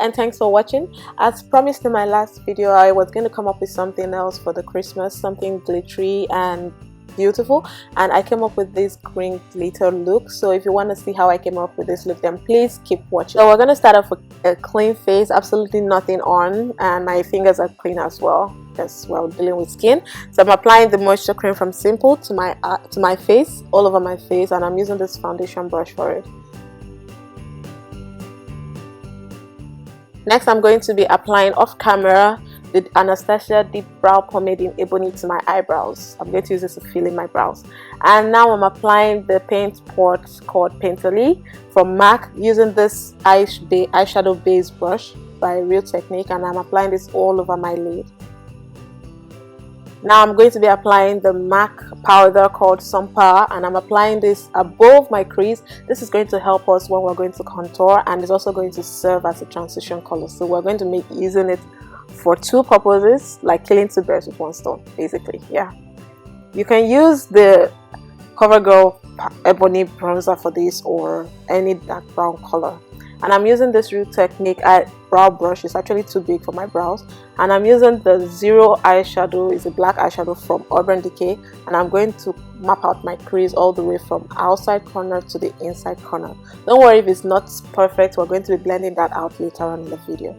and thanks for watching. As promised in my last video, I was going to come up with something else for the Christmas, something glittery and beautiful, and I came up with this green glitter look. So if you want to see how I came up with this look, then please keep watching. So we're going to start off with a clean face, absolutely nothing on, and my fingers are clean as well because we're dealing with skin. So I'm applying the moisture cream from Simple to my face, all over my face, and I'm using this foundation brush for it. Next, I'm going to be applying off camera the Anastasia Deep Brow Pomade in Ebony to my eyebrows. I'm going to use this to fill in my brows. And now I'm applying the paint pot called Painterly from MAC using this eyeshadow base brush by Real Technique, and I'm applying this all over my lid. Now I'm going to be applying the MAC powder called Sunpower, and I'm applying this above my crease. This is going to help us when we're going to contour, and it's also going to serve as a transition color. So we're going to make using it for two purposes, like killing two birds with one stone, basically. Yeah, you can use the CoverGirl Ebony bronzer for this, or any dark brown color. And I'm using this Real Technique brow brush. It's actually too big for my brows, and I'm using the Zero eyeshadow. It's a black eyeshadow from Decay, and I'm going to map out my crease all the way from outside corner to the inside corner. Don't worry if it's not perfect, we're going to be blending that out later on in the video.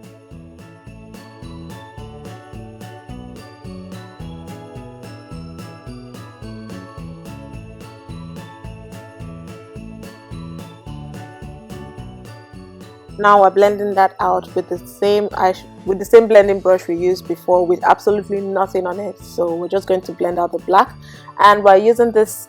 Now we're blending that out with the same blending brush we used before, with absolutely nothing on it. So we're just going to blend out the black, and we're using this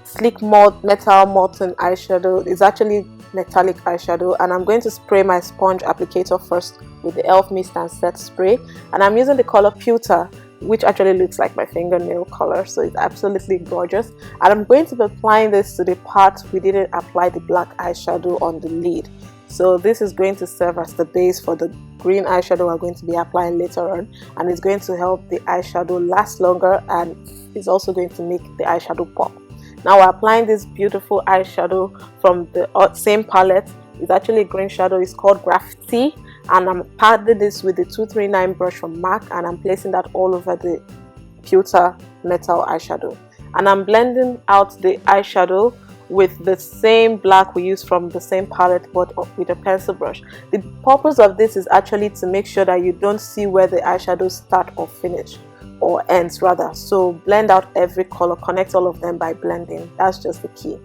sleek metal Molten eyeshadow. It's actually metallic eyeshadow, and I'm going to spray my sponge applicator first with the e.l.f. Mist and Set spray, and I'm using the color Pewter, which actually looks like my fingernail color, so it's absolutely gorgeous. And I'm going to be applying this to the part we didn't apply the black eyeshadow on the lid. So this is going to serve as the base for the green eyeshadow we're going to be applying later on, and it's going to help the eyeshadow last longer, and it's also going to make the eyeshadow pop. Now we're applying this beautiful eyeshadow from the same palette. It's actually a green shadow. It's called Graffiti, and I'm padding this with the 239 brush from MAC, and I'm placing that all over the Pewter metal eyeshadow. And I'm blending out the eyeshadow with the same black we used from the same palette, but with a pencil brush. The purpose of this is actually to make sure that you don't see where the eyeshadows start or finish, or ends rather. So blend out every color, connect all of them by blending. That's just the key.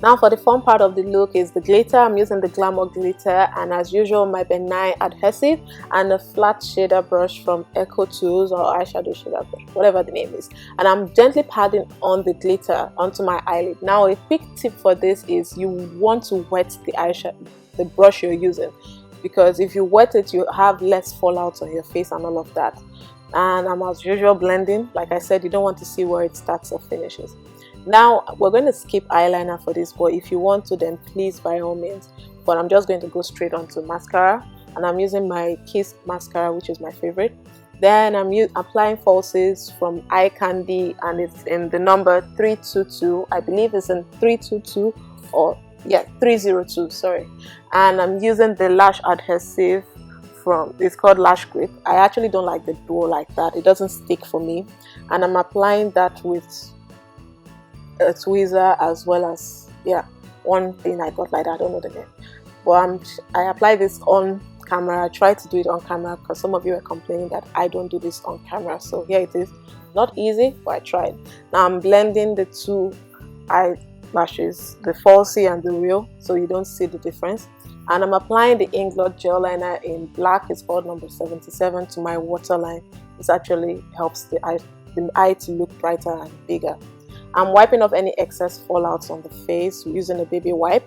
Now for the fun part of the look is the glitter. I'm using the Glamour glitter, and as usual my benign adhesive and a flat shader brush from Echo Tools, or eyeshadow shader brush, whatever the name is. And I'm gently patting on the glitter onto my eyelid. Now a quick tip for this is you want to wet the eyeshadow, the brush you're using, because if you wet it you have less fallout on your face and all of that. And I'm as usual blending. Like I said, you don't want to see where it starts or finishes. Now we're going to skip eyeliner for this, but if you want to, then please by all means. But I'm just going to go straight onto mascara, and I'm using my Kiss mascara, which is my favorite. Then I'm applying falsies from Eyecandy, and it's in the number 322. I believe it's in 322, or yeah, 302, sorry. And I'm using the lash adhesive it's called Lash Grip. I actually don't like the duo like that. It doesn't stick for me. And I'm applying that with a tweezer, as well as, yeah, one thing I got like that, I don't know the name, but I apply this on camera. I try to do it on camera because some of you are complaining that I don't do this on camera. So here it is. Not easy, but I tried. Now I'm blending the two eyelashes, the falsie and the real, so you don't see the difference. And I'm applying the Inglot gel liner in black. It's called number 77 to my waterline. This actually helps the eye to look brighter and bigger. I'm wiping off any excess fallouts on the face using a baby wipe,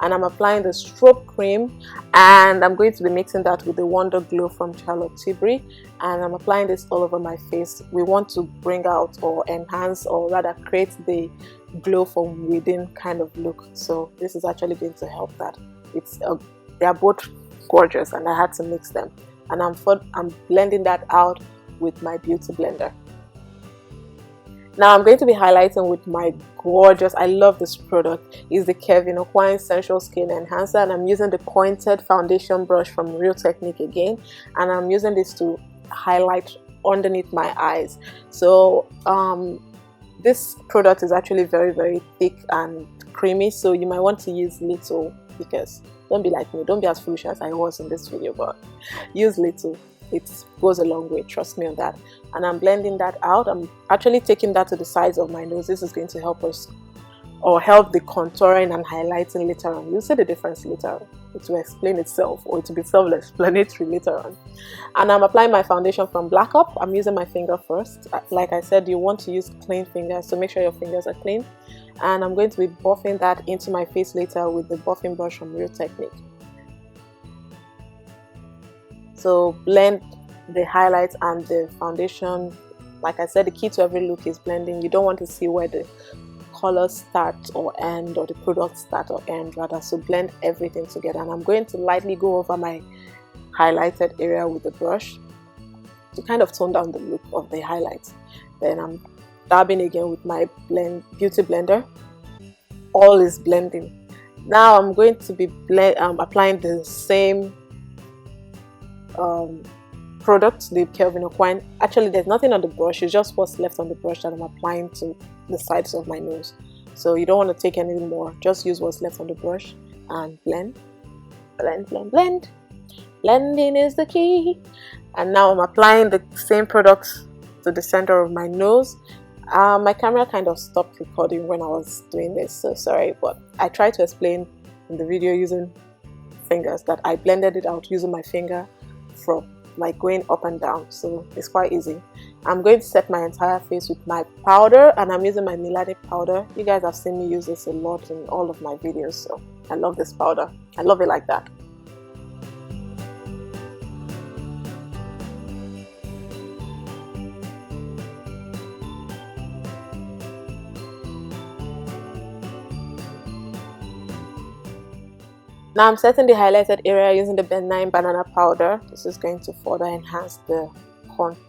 and I'm applying the Strobe cream, and I'm going to be mixing that with the Wonder Glow from Tilbury, and I'm applying this all over my face. We want to bring out, or enhance, or rather create the glow from within kind of look. So this is actually going to help that. They are both gorgeous, and I had to mix them, and I'm blending that out with my beauty blender. Now I'm going to be highlighting with my gorgeous, I love this product, is the Kevyn Aucoin Sensual Skin Enhancer, and I'm using the pointed foundation brush from Real Technique again, and I'm using this to highlight underneath my eyes. So this product is actually very thick and creamy, so you might want to use little, because don't be like me, don't be as foolish as I was in this video, but use little. It goes a long way, trust me on that. And I'm blending that out. I'm actually taking that to the sides of my nose. This is going to help us, or help the contouring and highlighting later on. You'll see the difference later on. It will explain itself, or it will be self-explanatory later on. And I'm applying my foundation from Black Up. I'm using my finger first. Like I said, you want to use clean fingers, so make sure your fingers are clean. And I'm going to be buffing that into my face later with the buffing brush from Real Technique. So blend the highlights and the foundation. Like I said, the key to every look is blending. You don't want to see where the colors start or end, or the product start or end rather. So blend everything together. And I'm going to lightly go over my highlighted area with the brush to kind of tone down the look of the highlights. Then I'm dabbing again with my beauty blender. All is blending. Now I'm going to be applying the same product, the Kevyn Aucoin. Actually, there's nothing on the brush, it's just what's left on the brush that I'm applying to the sides of my nose. So you don't want to take anything more, just use what's left on the brush and blend. Blending is the key. And now I'm applying the same product to the center of my nose. My camera kind of stopped recording when I was doing this, so sorry, but I tried to explain in the video using fingers that I blended it out using my finger from like going up and down, so it's quite easy. I'm going to set my entire face with my powder, and I'm using my melodic powder. You guys have seen me use this a lot in all of my videos, so I love this powder. I love it like that. Now I'm setting the highlighted area using the benign banana powder. This is going to further enhance the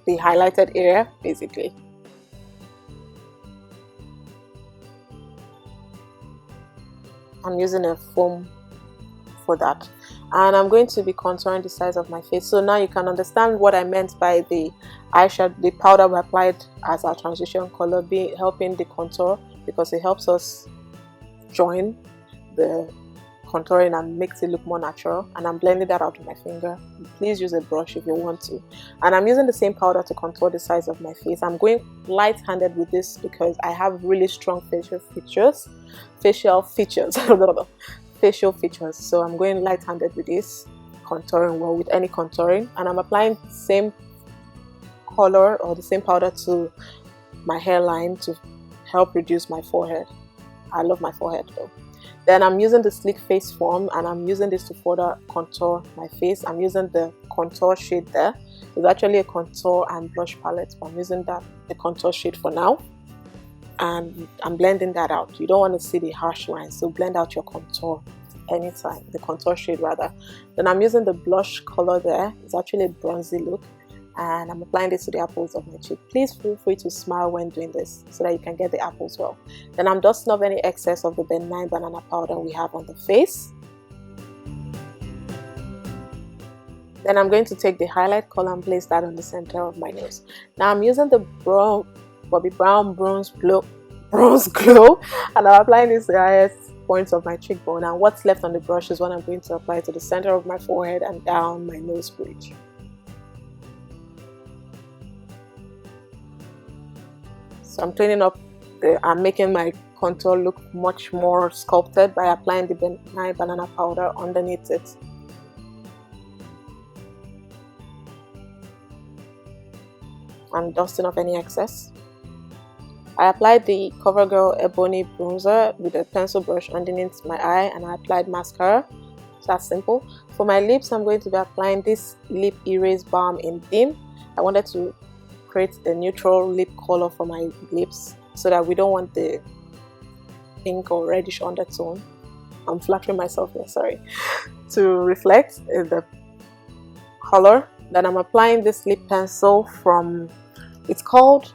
highlighted area, basically. I'm using a foam for that. And I'm going to be contouring the sides of my face. So now you can understand what I meant by the eyeshadow, the powder we applied as our transition color, helping the contour, because it helps us join the contouring and makes it look more natural. And I'm blending that out with my finger. Please use a brush if you want to. And I'm using the same powder to contour the sides of my face. I'm going light-handed with this because I have really strong facial features. So I'm going light-handed with this, contouring well with any contouring. And I'm applying the same color or the same powder to my hairline to help reduce my forehead. I love my forehead though. Then I'm using the Sleek Face Foam, and I'm using this to further contour my face. I'm using the contour shade there. It's actually a contour and blush palette, but I'm using the contour shade for now. And I'm blending that out. You don't want to see the harsh lines, so blend out your contour anytime, the contour shade rather. Then I'm using the blush color there. It's actually a bronzy look. And I'm applying this to the apples of my cheek. Please feel free to smile when doing this so that you can get the apples well. Then I'm dusting off any excess of the benign banana powder we have on the face. Then I'm going to take the highlight color and place that on the center of my nose. Now I'm using the Bobbi Brown Bronze Glow, and I'm applying this to the highest points of my cheekbone. And what's left on the brush is what I'm going to apply to the center of my forehead and down my nose bridge. So I'm cleaning up, I'm making my contour look much more sculpted by applying the benign banana powder underneath it. I'm dusting off any excess. I applied the CoverGirl Ebony bronzer with a pencil brush underneath my eye, and I applied mascara. So that's simple. For my lips, I'm going to be applying this Lip Erase Balm in Dim. I wanted to create a neutral lip color for my lips so that we don't want the pink or reddish undertone. I'm flattering myself here, sorry. To reflect the color. Then I'm applying this lip pencil from, it's called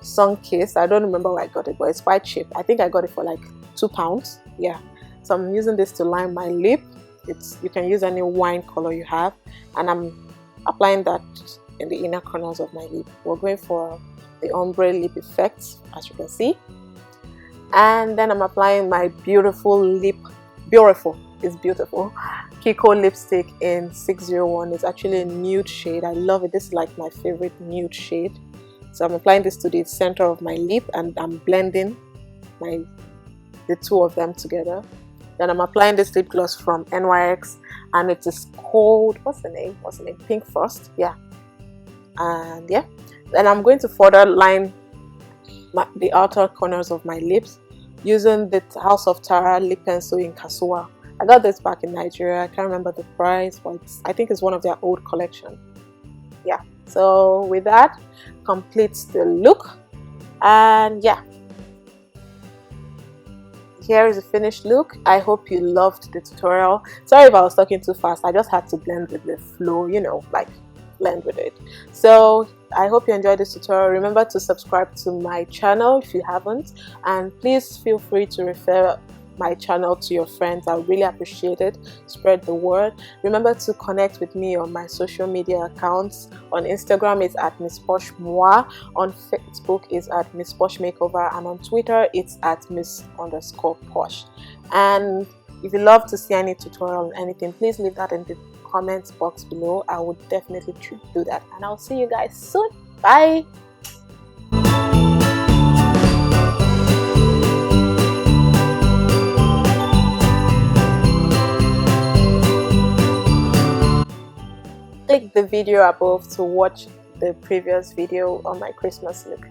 Sun-Kissed. I don't remember where I got it, but it's quite cheap. I think I got it for like £2. Yeah. So I'm using this to line my lip. You can use any wine color you have, and I'm applying that in the inner corners of my lip. We're going for the ombre lip effect, as you can see. And then I'm applying my beautiful it's beautiful Kiko lipstick in 601. It's actually a nude shade. I love it. This is like my favorite nude shade. So I'm applying this to the center of my lip, and I'm blending the two of them together. Then I'm applying this lip gloss from NYX, and it is called, what's the name? Pink Frost. Yeah. And yeah, then I'm going to further line the outer corners of my lips using the House of Tara lip pencil in Kasua. I got this back in Nigeria. I can't remember the price, but I think it's one of their old collection. Yeah, so with that completes the look. And yeah, here is the finished look. I hope you loved the tutorial. Sorry if I was talking too fast. I just had to blend with the flow, you know, like blend with it. So I hope you enjoyed this tutorial. Remember to subscribe to my channel if you haven't, and please feel free to refer my channel to your friends. I really appreciate it. Spread the word. Remember to connect with me on my social media accounts. On Instagram it's at Miss Posh MWAH, on Facebook it's at Miss Posh Makeover, and on Twitter it's at Miss_Posh. And if you love to see any tutorial on anything, please leave that in the comments box below. I would definitely do that, and I'll see you guys soon. Bye. Click the video above to watch the previous video on my Christmas look.